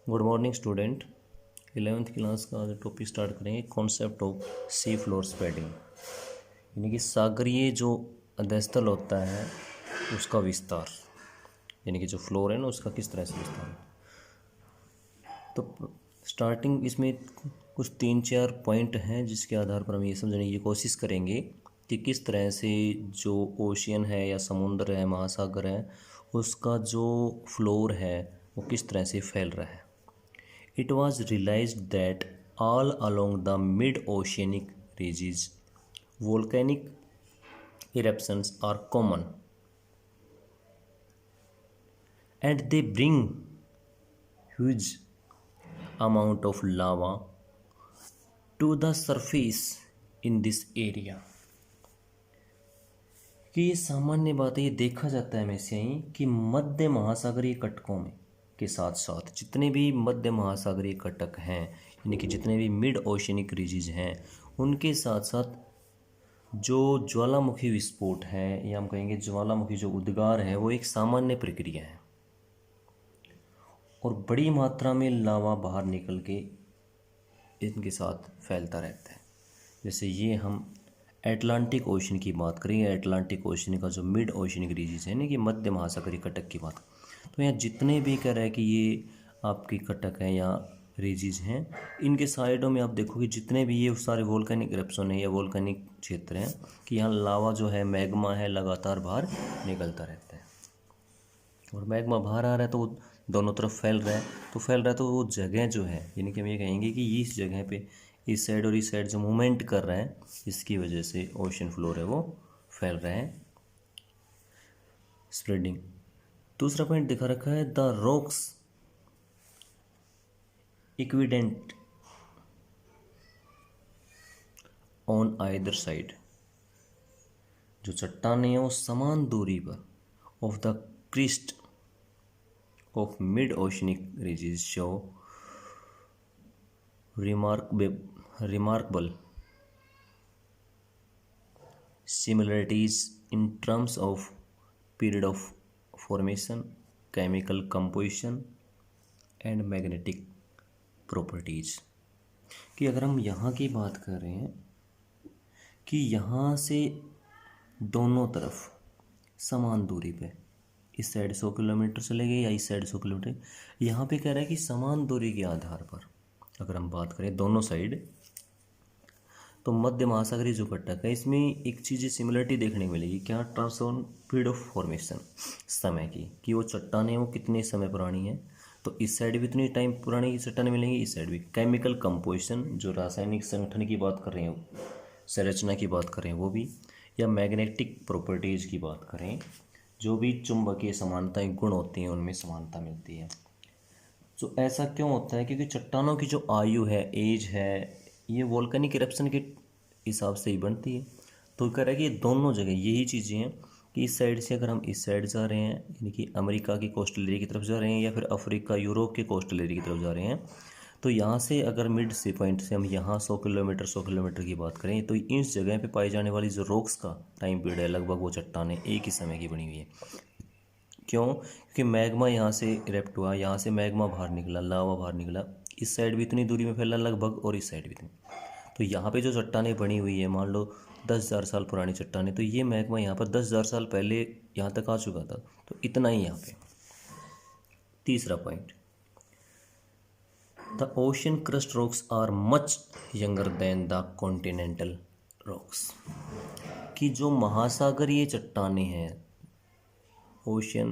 Good morning student. 11th class का आज topic start करेंगे concept of C floor spreading, यानी कि सागरीय जो अधस्तल होता है उसका विस्तार, यानी कि जो फ्लोर है ना उसका किस तरह से विस्तार। तो स्टार्टिंग इसमें कुछ 3-4 पॉइंट हैं जिसके आधार पर हम ये समझने की कोशिश करेंगे कि किस तरह से जो ओशियन है या समुद्र है, महासागर है, उसका जो फ्लोर है वो किस तरह से फैल रहा है। It was realized that all along the mid-oceanic ridges, volcanic eruptions are common, and they bring huge amount of lava to the surface in this area। कि ये सामान्य बात है, ये देखा जाता है हमेशा ही कि मध्य महासागरीय कटकों में के साथ साथ जितने भी मध्य महासागरीय कटक हैं, यानी कि जितने भी मिड ओशियनिक रीजेज हैं, उनके साथ साथ जो ज्वालामुखी विस्फोट है या हम कहेंगे ज्वालामुखी जो उद्गार है वो एक सामान्य प्रक्रिया है और बड़ी मात्रा में लावा बाहर निकल के इनके साथ फैलता रहता है। जैसे ये हम एटलांटिक ओशन की बात करें, एटलांटिक ओशन का जो मिड ओशनिक रीजन है ना कि मध्य महासागरीय कटक की बात, तो यहाँ जितने भी कह रहा है कि ये आपकी कटक हैं या रीजीज हैं, इनके साइडों में आप देखोगे जितने भी ये सारे वोल्केनिक इरप्शन है या वोल्केनिक क्षेत्र हैं कि यहाँ लावा जो है, मैग्मा है, लगातार बाहर निकलता रहता है और मैग्मा बाहर आ रहा है तो वो दोनों तरफ फैल रहा है। तो फैल रहा है तो वो जगह जो है, यानी कि हम ये कहेंगे कि इस जगह पे इस साइड और इस साइड जो मूवमेंट कर रहा है इसकी वजह से ओशन फ्लोर है वो फैल रहा है, स्प्रेडिंग। दूसरा पॉइंट दिखा रखा है the rocks equidistant on either side, जो चट्टानें हैं वो समान दूरी पर of the crest of mid oceanic ridges show remarkable similarities in terms of period of formation, chemical composition and magnetic properties। कि अगर हम यहाँ की बात कर रहे हैं कि यहाँ से दोनों तरफ समान दूरी पे, इस साइड 100 किलोमीटर चले गए या इस साइड 100 किलोमीटर, यहाँ पे कह रहा है कि समान दूरी के आधार पर अगर हम बात करें दोनों साइड, तो मध्य महासागरीय जो कटक है इसमें एक चीज़ सिमिलरिटी देखने को मिलेगी। क्या? Terms on period of formation, समय की, कि वो चट्टानें वो कितने समय पुरानी है, तो इस साइड भी इतनी टाइम पुरानी की चट्टानें मिलेंगी, इस साइड भी। केमिकल कंपोजिशन, जो रासायनिक संगठन की बात कर रहे हैं, संरचना की बात करें वो भी, या मैग्नेटिक प्रॉपर्टीज़ की बात करें, जो भी चुंबकीय समानताएं गुण होती हैं उनमें समानता मिलती है। तो ऐसा क्यों होता है? क्योंकि चट्टानों की जो आयु है, एज है, ये वोल्केनिक इरप्शन के हिसाब से ही बनती है। तो कह रहा है कि दोनों जगह यही चीज़ें हैं कि इस साइड से अगर हम इस साइड जा रहे हैं, यानी कि अमेरिका की कोस्टल एरिया की तरफ जा रहे हैं या फिर अफ्रीका यूरोप के कोस्टल एरिया की तरफ जा रहे हैं, तो यहाँ से अगर मिड से पॉइंट से हम यहाँ 100 किलोमीटर की बात करें, तो इस जगह पे पाई जाने वाली जो रॉक्स का टाइम पीरियड है, लगभग वो चट्टानें एक ही समय की बनी हुई है। क्यों? क्योंकि मैग्मा यहाँ से इरेप्ट हुआ, यहाँ से मैग्मा बाहर निकला, लावा बाहर निकला, इस साइड भी इतनी दूरी में फैला लगभग और इस साइड भी इतनी। तो यहाँ पे जो चट्टानें बनी हुई है, मान लो 10,000 साल पुरानी चट्टानें, तो ये मैग्मा यहाँ पर 10,000 साल पहले यहाँ तक आ चुका था, तो इतना ही यहाँ पे। तीसरा point, the ocean crust rocks are much younger than the continental rocks, कि जो महासागरीय चट्टानें हैं, ओशियन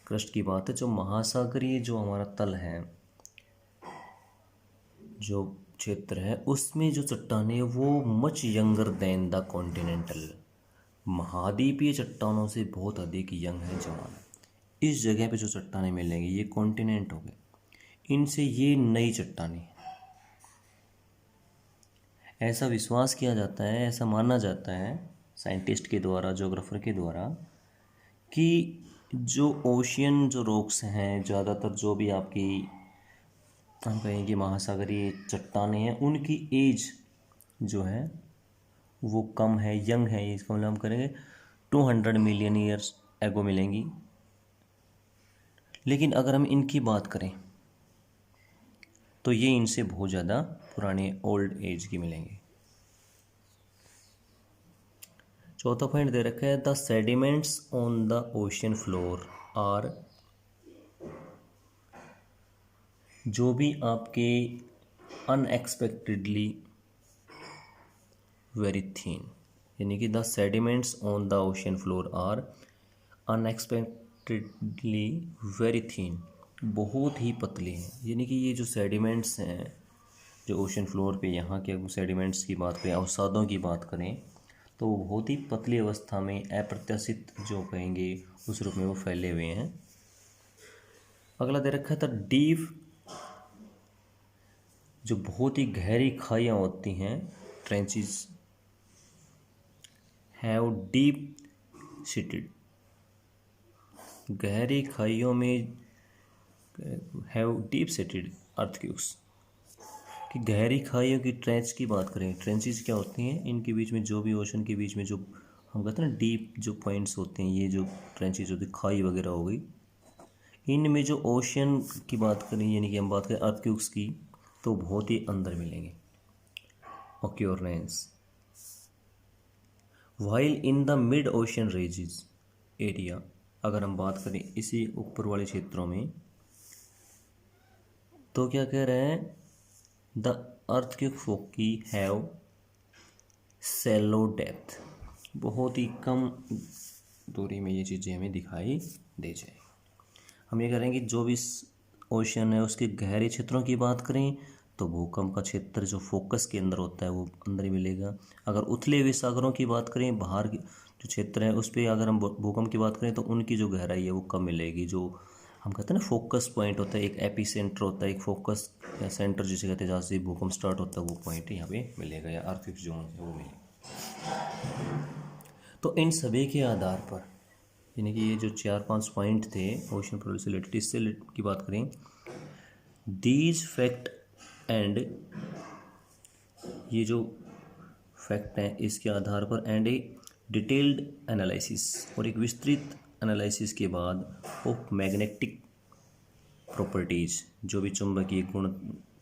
क्रस्ट की बात है, जो महासागरीय जो हमारा तल है, जो क्षेत्र है, उसमें जो चट्टानें हैं वो much younger than the continental, महाद्वीपीय चट्टानों से बहुत अधिक यंग है, जवान। इस जगह पे जो चट्टानें मिलेंगी ये कॉन्टिनेंट हो गए, इनसे ये नई चट्टानें, ऐसा विश्वास किया जाता है, ऐसा माना जाता है साइंटिस्ट के द्वारा, ज्योग्राफर के द्वारा, कि जो ओशियन जो रॉक्स हैं, ज़्यादातर जो भी आपकी हम कहेंगे महासागरीय चट्टानें हैं, उनकी एज जो है वो कम है, यंग है। इसका मतलब हम करेंगे 200 मिलियन ईयर्स एगो मिलेंगी। लेकिन अगर हम इनकी बात करें तो ये इनसे बहुत ज़्यादा पुराने ओल्ड एज की मिलेंगे। चौथा पॉइंट दे रखा है, the sediments on the ocean floor are, जो भी आपके अनएक्सपेक्टेडली वेरी थिन, यानी कि the sediments on the ocean floor are unexpectedly very thin, बहुत ही पतले हैं। यानी कि ये जो सेडिमेंट्स हैं जो ओशन फ्लोर पे, यहाँ के सेडिमेंट्स की बात करें, अवसादों की बात करें, तो वो बहुत ही पतली अवस्था में अप्रत्याशित जो कहेंगे उस रूप में वो फैले हुए हैं। अगला दे रखा था डीप, जो बहुत ही गहरी खाइयाँ होती हैं, ट्रेंचेस हैव डीप सीटेड, गहरी खाइयों में हैव डीप सीटेड अर्थक्वेक्स, कि गहरी खाइयों की ट्रेंच की बात करें, ट्रेंचेस क्या होती हैं, इनके बीच में जो भी ओशन के बीच में जो हम कहते हैं ना डीप जो पॉइंट्स होते हैं, ये जो ट्रेंचेस होती है, खाई वगैरह हो गई, इनमें जो ओशन की बात करें, यानी कि हम बात करें अर्थक्वेक्स की, तो बहुत ही अंदर मिलेंगे occurrence. While in the mid ocean ridges area, अगर हम बात करें इसी ऊपर वाले क्षेत्रों में, तो क्या कह रहे हैं, the earthquake foci have shallow depth, बहुत ही कम दूरी में ये चीज़ें हमें दिखाई दे जाए। हम ये करेंगे जो भी ओशन है उसके गहरे क्षेत्रों की बात करें तो भूकंप का क्षेत्र जो फोकस के अंदर होता है वो अंदर ही मिलेगा। अगर उथले हुए सागरों की बात करें, बाहर जो क्षेत्र है उस पर अगर हम भूकंप की बात करें तो उनकी जो गहराई है वो कम मिलेगी। जो हम कहते हैं ना फोकस पॉइंट होता है, एक एपी सेंटर होता है, एक फोकस सेंटर जिसे कहते हैं जहाँ से भूकंप स्टार्ट होता है, वो पॉइंट यहाँ पे मिलेगा या अर्थक्वेक जोन है वो मिलेगा। तो इन सभी के आधार पर, यानी कि ये जो 4-5 पॉइंट थे ओशन फ्लोर से रिलेटेड, इससे की बात करें, दीज फैक्ट एंड, ये जो फैक्ट हैं इसके आधार पर, एंड ए डिटेल्ड एनालिसिस, और एक विस्तृत एनालिसिस के बाद, ऑफ मैग्नेटिक प्रॉपर्टीज, जो भी चुंबकीय गुण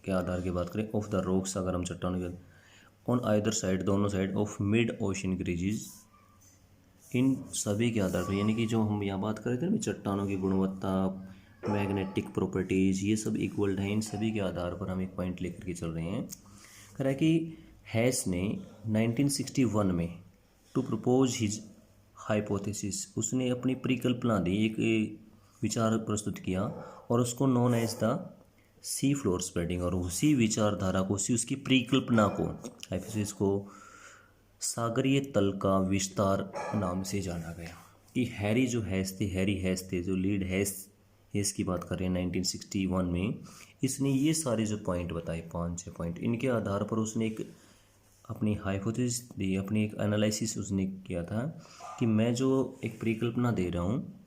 के आधार की बात करें, ऑफ द रॉक्स, अगर हम चट्टानों के ऑन आइदर साइड, दोनों साइड ऑफ मिड ओशन क्रीजेज, इन सभी के आधार पर, यानी कि जो हम यहाँ बात कर रहे थे ना चट्टानों की गुणवत्ता, मैग्नेटिक प्रॉपर्टीज़, ये सब इक्वल है, इन सभी के आधार पर हम एक पॉइंट लेकर के चल रहे हैं। कह रहा है कि हैस ने 1961 में टू प्रपोज हिज हाइपोथेसिस, उसने अपनी परिकल्पना दी, एक विचार प्रस्तुत किया और उसको known as the sea floor spreading, और उसी विचारधारा को, उसी उसकी परिकल्पना को, हाइपोथेसिस को सागरीय तल का विस्तार नाम से जाना गया। कि हैरी जो हैस थे, हैरी हैस थे, जो लीड हैस की बात कर रहे हैं 1961 में, इसने ये सारे जो पॉइंट बताए 5-6 पॉइंट, इनके आधार पर उसने एक अपनी हाइपोथेसिस दी, अपनी एक एनालिसिस उसने किया था कि मैं जो एक परिकल्पना दे रहा हूँ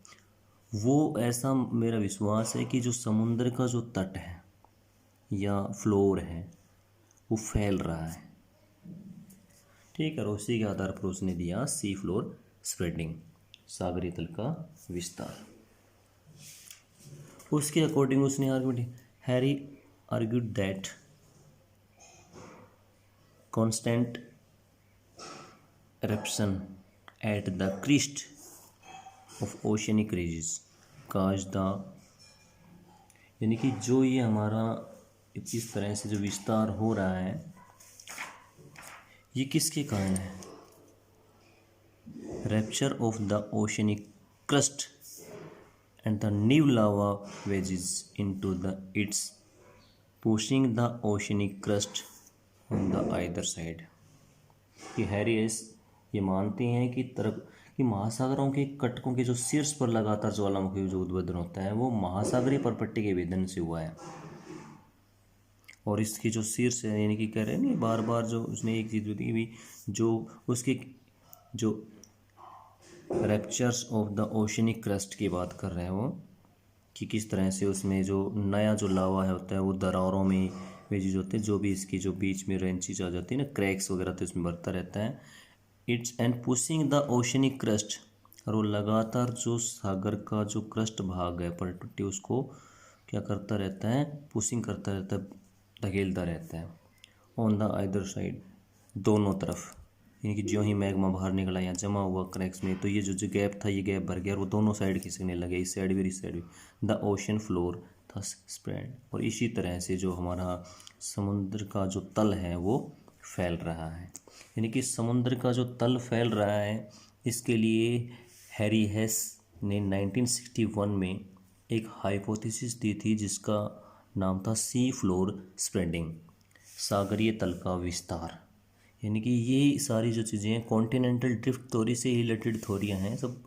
वो ऐसा मेरा विश्वास है कि जो समुद्र का जो तट है या फ्लोर है वो फैल रहा है, ठीक है। और उसी के आधार पर उसने दिया सी फ्लोर स्प्रेडिंग, सागरीय तल का विस्तार। उसके अकॉर्डिंग उसने argument, Harry argued that constant eruption at the crest of oceanic ridges cause the, यानी कि जो ये हमारा इस तरह से जो विस्तार हो रहा है ये किसके कारण है, rapture of the oceanic crust and the new lava wages into the it's pushing the oceanic crust on the either side. कि हैरियस ये मानते हैं कि महासागरों के कटकों के जो शीर्ष पर लगातार ज्वालामुखी जो उद्भवन होता है वो महासागरीय परपट्टी के वेदन से हुआ है, और इसके जो शीर्ष है, यानी कि कह रहे हैं नहीं बार बार, जो उसने एक चीज़ बताई भी, जो उसके जो raptures of the oceanic crust की बात कर रहे हैं वो, कि किस तरह से उसमें जो नया जो लावा है होता है वो दरारों में वेजेज होते हैं, जो भी इसकी जो बीच में रेंचेज आ जाती है ना, क्रैक्स वगैरह, तो इसमें बढ़ता रहता है। It's and pushing the oceanic crust, और वो लगातार जो सागर का जो क्रस्ट भाग है परपट्टी उसको क्या करता रहता है, पुशिंग करता रहता है, धकेलता रहता है। ऑन द अदर साइड, दोनों तरफ, यानी कि जो ही मैग्मा बाहर निकला या जमा हुआ क्रैक्स में, तो ये जो गैप था ये गैप भर गया और वो दोनों साइड खिसकने लगे, इस साइड भी इस साइड भी। The ocean floor thus spread, और इसी तरह से जो हमारा समुद्र का जो तल है वो फैल रहा है। यानी कि समुद्र का जो तल फैल रहा है, इसके लिए हैरी हेस ने 1961 में एक हाइपोथेसिस दी थी जिसका नाम था सी फ्लोर स्प्रेडिंग, सागरीय तल का विस्तार। यानी कि ये सारी जो चीज़ें हैं कॉन्टिनेंटल ड्रिफ्ट थ्योरी से रिलेटेड थ्योरियाँ हैं सब,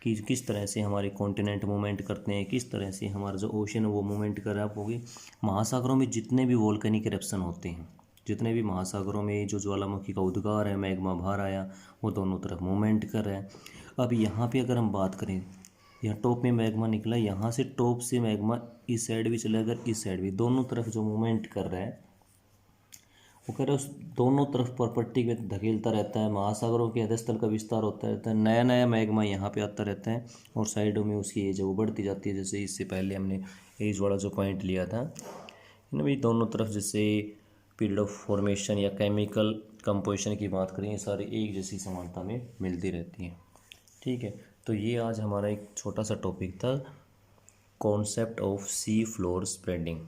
कि किस तरह से हमारे कॉन्टिनेंट मूवमेंट करते हैं, किस तरह से हमारा जो ओशन है वो मूवमेंट कर रहा है। होगी महासागरों में जितने भी वोल्केनिक इरप्शन होते हैं, जितने भी महासागरों में जो ज्वालामुखी का उद्गार है, मैग्मा बाहर आया, वो दोनों तरफ मूवमेंट कर रहा है। अब यहाँ पे अगर हम बात करें, यहाँ टॉप में मैग्मा निकला, यहाँ से टॉप से मैग्मा इस साइड भी चला, अगर इस साइड भी, दोनों तरफ जो मूवमेंट कर रहा है वो कह रहे उस दोनों तरफ प्रॉपर्टी में धकेलता रहता है। महासागरों के अधस्तल का विस्तार होता रहता है, नया नया मैग्मा यहाँ पे आता रहता है और साइडों में उसकी एज वो बढ़ती जाती है। जैसे इससे पहले हमने एज वाला जो पॉइंट लिया था ना भाई, दोनों तरफ जैसे पीरियड ऑफ फॉर्मेशन या केमिकल कंपोजिशन की बात करें, ये सारी एक जैसी समानता में मिलती रहती हैं। ठीक है, तो ये आज हमारा एक छोटा सा टॉपिक था, concept of C floor spreading.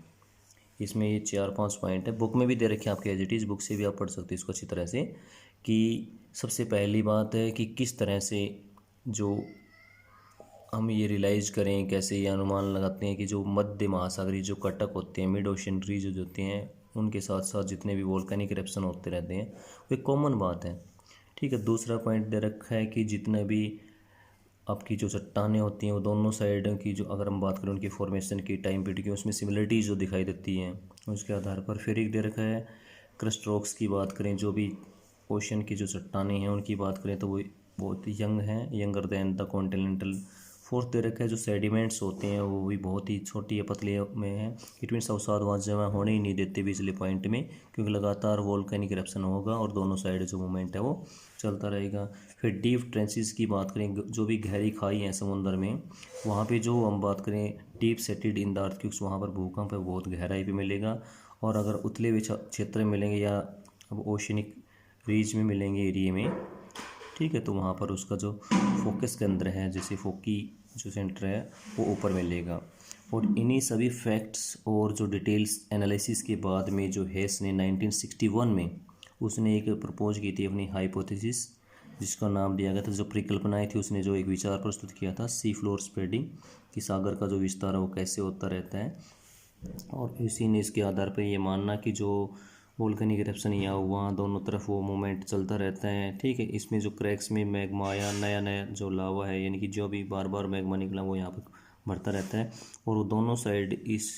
इसमें ये 4-5 पॉइंट है, बुक में भी दे रखे हैं आपके एज इट इज़, बुक से भी आप पढ़ सकते हो इसको अच्छी तरह से। कि सबसे पहली बात है कि किस तरह से जो हम ये रियलाइज़ करें, कैसे ये अनुमान लगाते हैं कि जो मध्य महासागरीय जो कटक होते हैं, मिड ओशन रीज जो होते हैं, उनके साथ साथ जितने भी वोल्केनिक इरप्शन होते रहते हैं वो एक कॉमन बात है। ठीक है, दूसरा पॉइंट दे रखा है कि जितने भी आपकी जो चट्टानें होती हैं वो दोनों साइड की, जो अगर हम बात करें उनकी फॉर्मेशन की, टाइम पीरियड की, उसमें सिमिलरिटीज़ जो दिखाई देती हैं, उसके आधार पर फिर एक दे रखा है क्रस्ट रॉक्स की बात करें, जो भी ओशन की जो चट्टानें हैं उनकी बात करें तो वो बहुत ही यंग हैं, younger than the continental. Fourth दे रखा है जो सेडिमेंट्स होते हैं वो भी बहुत ही छोटी या पतले में हैं, इट मीन्स अवसाद वहाँ जमा होने ही नहीं देते बिजली पॉइंट में, क्योंकि लगातार वोल्केनिक इरप्शन होगा और दोनों साइड जो मूवमेंट है वो चलता रहेगा। फिर डीप ट्रेंचेस की बात करें, जो भी गहरी खाई हैं समुद्र में, वहाँ पे जो हम बात करें deep settled in the earthquakes, वहाँ पर भूकंप है बहुत गहराई पे मिलेगा। और अगर उतले हुए क्षेत्र में मिलेंगे या अब ओशनिक रीज में मिलेंगे एरिए में, ठीक है, तो वहाँ पर उसका जो फोकस केंद्र है, जैसे फोकी जो सेंटर है वो ऊपर मिलेगा। और इन्हीं सभी फैक्ट्स और जो डिटेल्स एनालिसिस के बाद में जो हेस ने 1961 में उसने एक प्रपोज की थी अपनी हाइपोथेसिस, जिसका नाम दिया गया था, जो परिकल्पनाएं थी उसने जो एक विचार प्रस्तुत किया था सी फ्लोर स्प्रेडिंग, कि सागर का जो विस्तार है वो कैसे होता रहता है। और इसी ने इसके आधार पर ये मानना कि जो वोल्केनिक इरप्शन यहाँ हुआ दोनों तरफ वो मूवमेंट चलता रहता है। ठीक है, इसमें जो क्रैक्स में मैग्मा आया, नया नया जो लावा है, यानी कि जो भी बार बार मैग्मा निकला वो यहाँ पर बढ़ता रहता है और वो दोनों साइड इस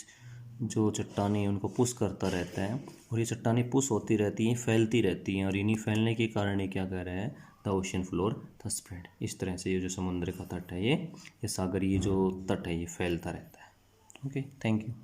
जो चट्टानें उनको पुश करता रहता है और ये चट्टानें पुश होती रहती हैं, फैलती रहती हैं, और इन्हीं फैलने के कारण ये क्या कह रहा है, the ocean floor the spread. इस तरह से ये जो समुद्र का तट है, ये सागरीय जो तट है ये फैलता रहता है। Okay, thank you.